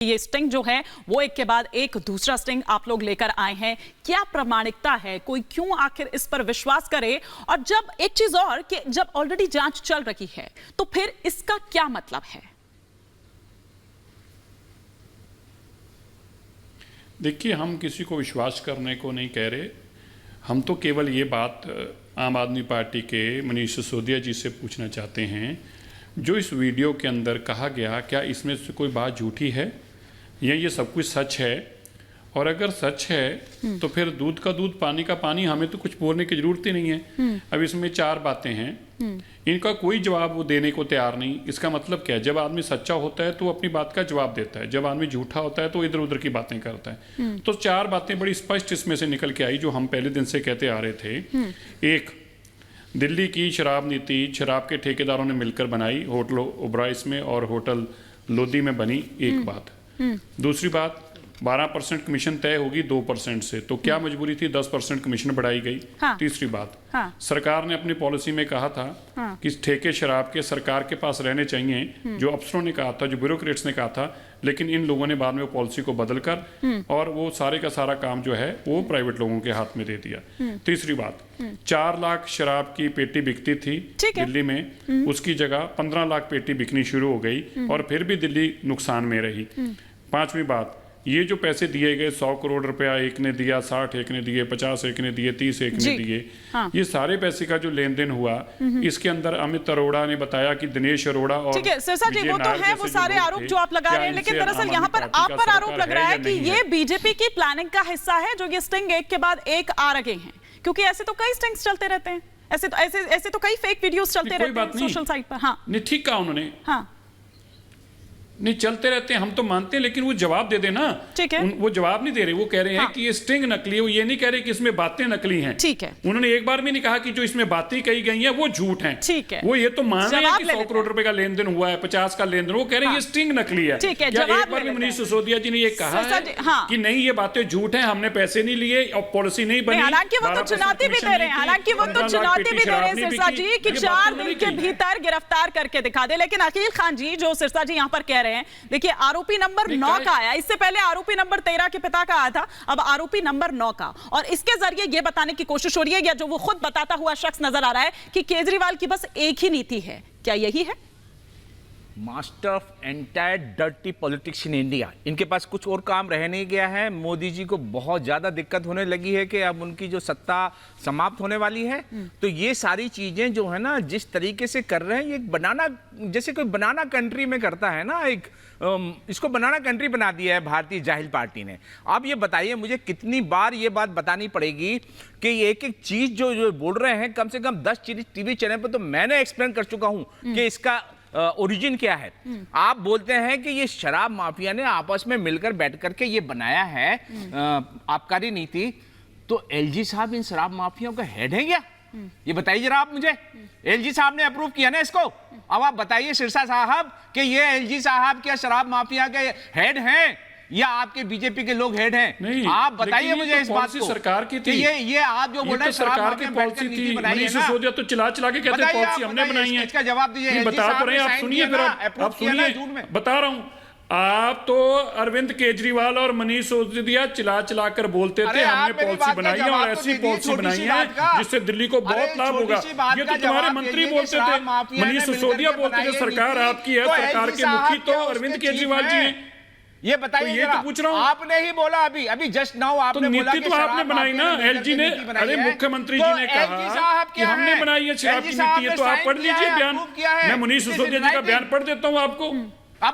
ये स्टिंग जो है वो एक के बाद एक दूसरा स्टिंग आप लोग लेकर आए हैं। क्या प्रामाणिकता है, कोई क्यों आखिर इस पर विश्वास करे? और जब एक चीज और कि जब ऑलरेडी जांच चल रही है तो फिर इसका क्या मतलब है? देखिए, हम किसी को विश्वास करने को नहीं कह रहे। हम तो केवल ये बात आम आदमी पार्टी के मनीष सिसोदिया जी से पूछना चाहते हैं, जो इस वीडियो के अंदर कहा गया, क्या इसमें से कोई बात झूठी है या ये सब कुछ सच है? और अगर सच है तो फिर दूध का दूध पानी का पानी, हमें तो कुछ बोलने की जरूरत ही नहीं है। अब इसमें 4 बातें हैं, इनका कोई जवाब वो देने को तैयार नहीं। इसका मतलब क्या है? जब आदमी सच्चा होता है तो वो अपनी बात का जवाब देता है, जब आदमी झूठा होता है तो इधर उधर की बातें करता है। तो 4 बातें बड़ी स्पष्ट इसमें से निकल के आई, जो हम पहले दिन से कहते आ रहे थे। एक, दिल्ली की शराब नीति शराब के ठेकेदारों ने मिलकर बनाई, होटल ओबराइस में और होटल लोधी में बनी। एक बात। दूसरी बात, 12% कमीशन तय होगी 2% से, तो क्या मजबूरी थी 10% कमीशन बढ़ाई गई? हाँ। तीसरी बात, हाँ। सरकार ने अपनी पॉलिसी में कहा था कि ठेके शराब के सरकार के पास रहने चाहिए, जो अफसरों ने कहा था, जो ब्यूरोक्रेट्स ने कहा था, लेकिन इन लोगों ने बाद में वो पॉलिसी को बदलकर और वो सारे का सारा काम जो है वो प्राइवेट लोगों के हाथ में दे दिया। तीसरी बात, 4 लाख शराब की पेटी बिकती थी दिल्ली में, उसकी जगह 15 लाख पेटी बिकनी शुरू हो गई और फिर भी दिल्ली नुकसान में रही। पांचवी बात, ये जो पैसे दिए गए 100 करोड़ रुपया एक ने दिया, 60 एक ने दिए, 50 एक ने दिए, 30 एक ने दिए, हाँ। ये सारे पैसे का जो लेन देन हुआ, इसके अंदर अमित अरोड़ा ने बताया कि दिनेश अरोड़ा और ठीक है सिरसा जी, वो तो है, वो सारे आरोप जो आप लगा रहे हैं, लेकिन दरअसल यहाँ पर आप पर आरोप लग रहा है कि ये बीजेपी की प्लानिंग का हिस्सा है, जो ये स्टिंग एक के बाद एक आ रहे हैं, क्योंकि ऐसे तो कई स्टिंग्स चलते रहते हैं, ऐसे तो कई फेक वीडियोस चलते रहते हैं सोशल साइट पर। हाँ, नहीं, ठीक कहा उन्होंने। हाँ, नहीं, चलते रहते हैं, हम तो मानते हैं, लेकिन वो जवाब दे देना। ठीक है, वो जवाब नहीं दे रहे, वो कह रहे हैं कि ये स्टिंग नकली है, वो ये नहीं कह रहे कि इसमें बातें नकली हैं। ठीक है, उन्होंने एक बार भी नहीं कहा कि जो इसमें बातें कही गई हैं वो झूठ हैं। ठीक है, वो ये तो मान रहे हैं कि 100 करोड़ रुपए का लेन देन हुआ है, 50 का लेन देन, वो कह रहे हैं ये स्टिंग नकली है। ठीक है, क्या एक बार भी मनीष सिसोदिया जी ने ये कहा है कि नहीं ये बातें झूठ हैं, हमने पैसे नहीं लिए और पॉलिसी नहीं बनी? हालांकि वो तो चुनौती भी दे रहे हैं, हालांकि वो तो चुनौती भी दे रहे हैं सिरसा जी कि 4 दिन के भीतर गिरफ्तार करके दिखा दे। लेकिन अकील खान जी, जो सिरसा जी यहाँ पर कह रहे हैं, देखिए आरोपी नंबर 9 का आया, इससे पहले आरोपी नंबर 13 के पिता का आया था, अब आरोपी नंबर 9 का, और इसके जरिए यह बताने की कोशिश हो रही है, या जो वो खुद बताता हुआ शख्स नजर आ रहा है कि केजरीवाल की बस एक ही नीति है। क्या यही है? Master of entire dirty politics in India. इनके पास कुछ और काम रह नहीं गया है। मोदी जी को बहुत ज्यादा दिक्कत होने लगी है कि अब उनकी जो सत्ता समाप्त होने वाली है, तो ये सारी चीजें जो है ना, जिस तरीके से कर रहे हैं, ये एक बनाना, जैसे कोई बनाना कंट्री में करता है ना, एक इसको बनाना कंट्री बना दिया है भारतीय जाहिल पार्टी ने। आप ये बताइए मुझे, कितनी बार ये बात बतानी पड़ेगी कि एक एक चीज जो बोल रहे हैं, कम से कम 10 टीवी चैनल पर तो मैंने एक्सप्लेन कर चुका हूं कि इसका ओरिजिन क्या है। आप बोलते हैं कि ये शराब माफिया ने आपस में मिलकर बैठ करके ये बनाया है आबकारी नीति, तो एलजी साहब इन शराब माफियाओं का हेड है क्या? ये बताइए जरा आप मुझे। एलजी साहब ने अप्रूव किया ना इसको। अब आप बताइए सिरसा साहब कि ये एलजी साहब क्या शराब माफिया के हेड हैं या आपके बीजेपी के लोग हेड हैं? नहीं, आप बताइए मुझे तो इस बात को। सरकार की थी, ये आप जो बोल रहे हैं सरकार की पॉलिसी थी। मनीष सिसोदिया तो चिल्ला चिल्ला के कहते हैं पॉलिसी हमने बनाई है। इसका जवाब दीजिए। बता तो रहे हैं, आप सुनिए, फिर आप सुनिए, बता रहा हूं। आप तो अरविंद केजरीवाल और मनीष सिसोदिया चिल्ला चिल्ला कर बोलते थे हमने पॉलिसी बनाई है और ऐसी पॉलिसी बनाई है जिससे दिल्ली को बहुत लाभ होगा। ये तो तुम्हारे मंत्री बोलते थे, मनीष सिसोदिया बोलते थे सरकार आपकी है, सरकार के मुखी तो अरविंद केजरीवाल जी हैं। ये बताइए, ये तो पूछ रहा हूं। आपने ही बोला अभी जस्ट नाउ आपने बोला नीति तो आपने बनाई ना, एलजी ने, अरे मुख्यमंत्री जी ने कहा कि हमने बनाई है शराब की नीति है, तो आप पढ़ लीजिए बयान। मैं मनीष सिसोदिया जी का बयान पढ़ देता हूं आपको।